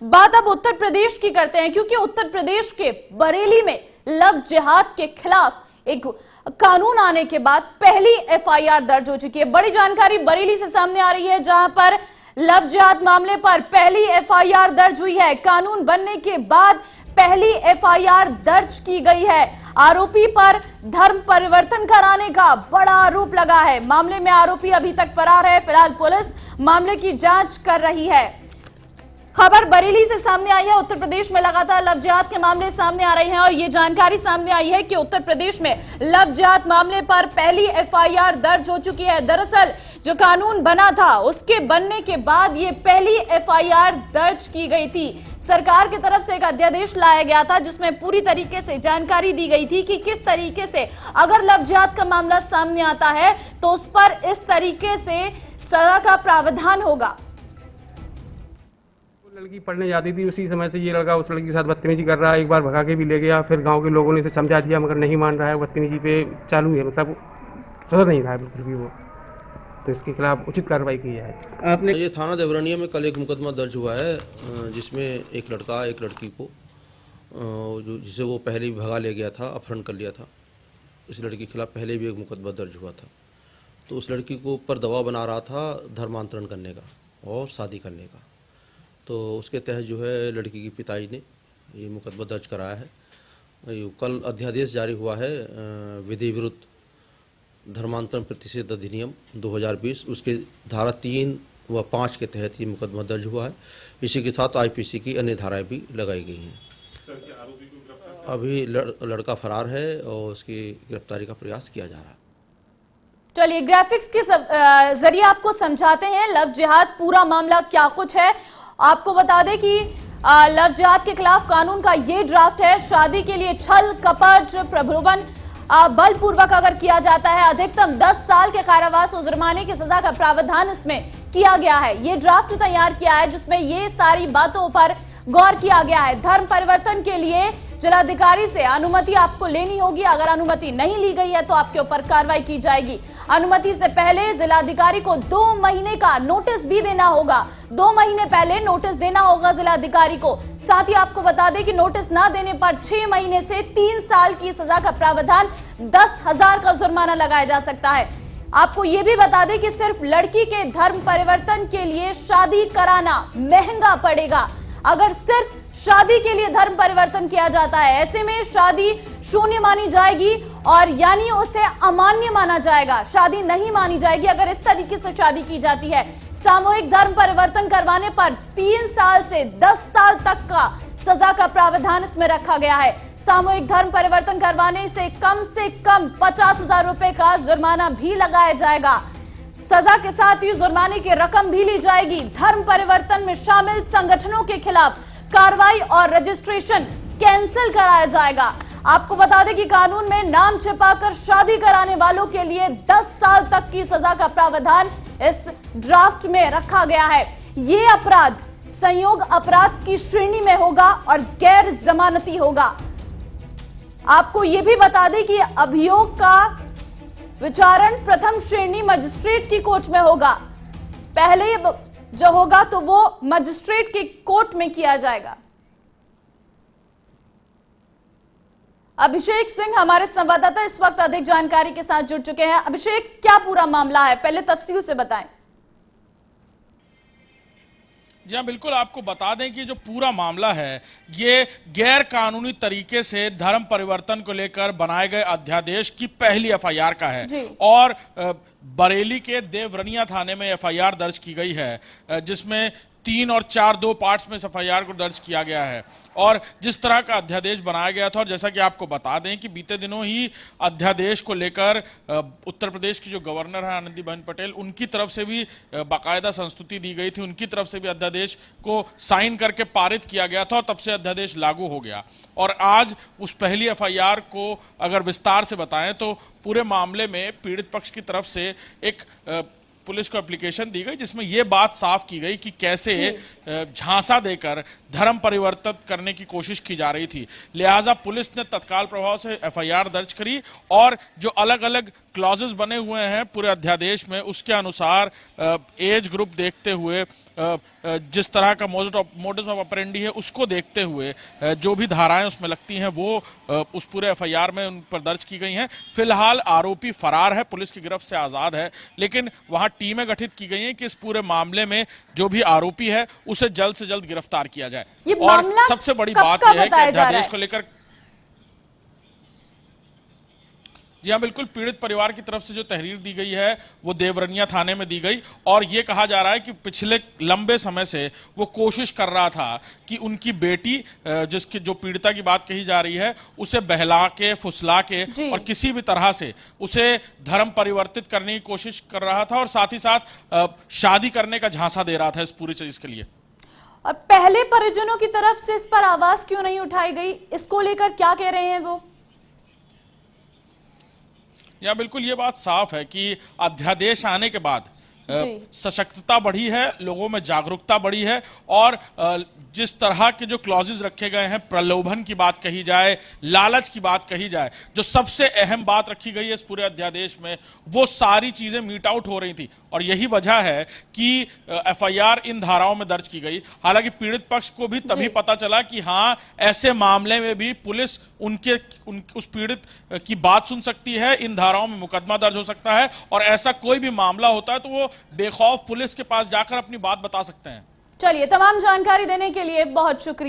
बात अब उत्तर प्रदेश की करते हैं, क्योंकि उत्तर प्रदेश के बरेली में लव जिहाद के खिलाफ एक कानून आने के बाद पहली एफआईआर दर्ज हो चुकी है। बड़ी जानकारी बरेली से सामने आ रही है, जहां पर लव जिहाद मामले पर पहली एफआईआर दर्ज हुई है। कानून बनने के बाद पहली एफआईआर दर्ज की गई है। आरोपी पर धर्म परिवर्तन कराने का बड़ा आरोप लगा है। मामले में आरोपी अभी तक फरार है। फिलहाल पुलिस मामले की जांच कर रही है। खबर बरेली से सामने आई है। उत्तर प्रदेश में लगातार लव जिहाद के मामले सामने आ रहे हैं और ये जानकारी सामने आई है कि उत्तर प्रदेश में लव जिहाद मामले पर पहली एफआईआर दर्ज हो चुकी है। दरअसल जो कानून बना था उसके बनने के बाद ये पहली एफआईआर दर्ज की गई थी। सरकार की तरफ से एक अध्यादेश लाया गया था जिसमें पूरी तरीके से जानकारी दी गई थी कि किस तरीके से अगर लव जिहाद का मामला सामने आता है तो उस पर इस तरीके से सजा का प्रावधान होगा। लड़की पढ़ने जाती थी, उसी समय से ये लड़का उस लड़की के साथ बदतमीजी कर रहा है। एक बार भगा के भी ले गया, फिर गांव के लोगों ने इसे समझा दिया मगर नहीं मान रहा है। बदतमीजी पे चालू है, मतलब सुधर नहीं रहा है बिल्कुल भी वो, तो इसके खिलाफ उचित कार्रवाई की जाए। आपने ये थाना देवरानिया में कल एक मुकदमा दर्ज हुआ है जिसमें एक लड़का एक लड़की को जिसे वो पहले ही भगा ले गया था, अपहरण कर लिया था। इस लड़की के खिलाफ पहले भी एक मुकदमा दर्ज हुआ था। तो उस लड़की को ऊपर दबाव बना रहा था धर्मांतरण करने का और शादी करने का। तो उसके तहत जो है लड़की की पिताजी ने ये मुकदमा दर्ज कराया है। कल अध्यादेश जारी हुआ है विधि विरुद्ध धर्मांतरण प्रतिषेध अधिनियम 2020, उसके धारा 3 व 5 के तहत ये मुकदमा दर्ज हुआ है। इसी के साथ आईपीसी की अन्य धाराएं भी लगाई गई हैं। अभी लड़का फरार है और उसकी गिरफ्तारी का प्रयास किया जा रहा है। चलिए ग्राफिक्स के जरिए आपको समझाते हैं लव जिहाद पूरा मामला क्या कुछ है। आपको बता दें कि लव जिहाद के खिलाफ कानून का ये ड्राफ्ट है। शादी के लिए छल कपट प्रलोभन बलपूर्वक अगर किया जाता है अधिकतम 10 साल के कारावास और जुर्माने की सजा का प्रावधान इसमें किया गया है। ये ड्राफ्ट तैयार किया है जिसमें ये सारी बातों पर गौर किया गया है। धर्म परिवर्तन के लिए जिलाधिकारी से अनुमति आपको लेनी होगी। अगर अनुमति नहीं ली गई है तो आपके ऊपर कार्रवाई की जाएगी। अनुमति से पहले जिलाधिकारी को 2 महीने का नोटिस भी देना होगा। 2 महीने पहले नोटिस देना होगा जिलाधिकारी को। साथ ही आपको बता दें कि नोटिस ना देने पर 6 महीने से 3 साल की सजा का प्रावधान 10,000 का जुर्माना लगाया जा सकता है। आपको ये भी बता दें कि सिर्फ लड़की के धर्म परिवर्तन के लिए शादी कराना महंगा पड़ेगा। अगर सिर्फ शादी के लिए धर्म परिवर्तन किया जाता है ऐसे में शादी शून्य मानी जाएगी और यानी उसे अमान्य माना जाएगा। शादी नहीं मानी जाएगी अगर इस तरीके से शादी की जाती है। सामूहिक धर्म परिवर्तन करवाने पर 3 साल से 10 साल तक का सजा का प्रावधान इसमें रखा गया है। सामूहिक धर्म परिवर्तन करवाने से कम 50,000 रुपए का जुर्माना भी लगाया जाएगा। सजा के साथ ही जुर्माने की रकम भी ली जाएगी। धर्म परिवर्तन में शामिल संगठनों के खिलाफ कार्रवाई और रजिस्ट्रेशन कैंसिल कराया जाएगा। आपको बता दें कि कानून में नाम छिपाकर शादी कराने वालों के लिए 10 साल तक की सजा का प्रावधान इस ड्राफ्ट में रखा गया है। ये अपराध संयोग अपराध की श्रेणी में होगा और गैर जमानती होगा। आपको यह भी बता दें कि अभियोग का विचारण प्रथम श्रेणी मजिस्ट्रेट की कोर्ट में होगा। पहले जो होगा तो वो मजिस्ट्रेट की कोर्ट में किया जाएगा। अभिषेक सिंह हमारे संवाददाता इस वक्त अधिक जानकारी के साथ जुड़ चुके हैं। अभिषेक, क्या पूरा मामला है, पहले तफसील से बताएं। जी हाँ, बिल्कुल आपको बता दें कि जो पूरा मामला है ये गैर कानूनी तरीके से धर्म परिवर्तन को लेकर बनाए गए अध्यादेश की पहली एफआईआर का है और बरेली के देवरनिया थाने में एफआईआर दर्ज की गई है जिसमें 3 और 4 2 पार्ट्स में इस एफआईआर को दर्ज किया गया है। और जिस तरह का अध्यादेश बनाया गया था और जैसा कि आपको बता दें कि बीते दिनों ही अध्यादेश को लेकर उत्तर प्रदेश की जो गवर्नर है आनंदीबेन पटेल, उनकी तरफ से भी बाकायदा संस्तुति दी गई थी। उनकी तरफ से भी अध्यादेश को साइन करके पारित किया गया था और तब से अध्यादेश लागू हो गया। और आज उस पहली एफआईआर को अगर विस्तार से बताएं तो पूरे मामले में पीड़ित पक्ष की तरफ से एक पुलिस को एप्लीकेशन दी गई जिसमें यह बात साफ की गई कि कैसे झांसा देकर धर्म परिवर्तन करने की कोशिश की जा रही थी। लिहाजा पुलिस ने तत्काल प्रभाव से एफआईआर दर्ज करी और जो अलग अलग क्लॉजेस बने हुए हैं पूरे अध्यादेश में, उसके अनुसार एज ग्रुप देखते हुए, जिस तरह का मोडस ऑफ ऑपरेंडी है उसको देखते हुए जो भी धाराएं उसमें लगती हैं वो उस पूरे एफआईआर में उन पर दर्ज की गई हैं। फिलहाल आरोपी फरार है, पुलिस की गिरफ्त से आजाद है, लेकिन वहां टीमें गठित की गई हैं कि इस पूरे मामले में जो भी आरोपी है उसे जल्द से जल्द गिरफ्तार किया जाए। और सबसे बड़ी बात यह है कि अध्यादेश को लेकर, जी हाँ बिल्कुल, पीड़ित परिवार की तरफ से जो तहरीर दी गई है वो देवरनिया थाने में दी गई और ये कहा जा रहा है कि पिछले लंबे समय से वो कोशिश कर रहा था कि उनकी बेटी, जिसकी जो पीड़िता की बात कही जा रही है, उसे बहला के फुसला के और किसी भी तरह से उसे धर्म परिवर्तित करने की कोशिश कर रहा था और साथ ही साथ शादी करने का झांसा दे रहा था इस पूरी चीज के लिए। और पहले परिजनों की तरफ से इस पर आवाज क्यों नहीं उठाई गई, इसको लेकर क्या कह रहे हैं वो? या बिल्कुल ये बात साफ है कि अध्यादेश आने के बाद सशक्तता बढ़ी है, लोगों में जागरूकता बढ़ी है और जिस तरह के जो क्लॉजेज रखे गए हैं, प्रलोभन की बात कही जाए, लालच की बात कही जाए, जो सबसे अहम बात रखी गई है इस पूरे अध्यादेश में, वो सारी चीजें मीट आउट हो रही थी और यही वजह है कि एफआईआर इन धाराओं में दर्ज की गई। हालांकि पीड़ित पक्ष को भी तभी पता चला कि हाँ, ऐसे मामले में भी पुलिस उस पीड़ित की बात सुन सकती है, इन धाराओं में मुकदमा दर्ज हो सकता है और ऐसा कोई भी मामला होता है तो वो बेखौफ पुलिस के पास जाकर अपनी बात बता सकते हैं। चलिए, तमाम जानकारी देने के लिए बहुत शुक्रिया।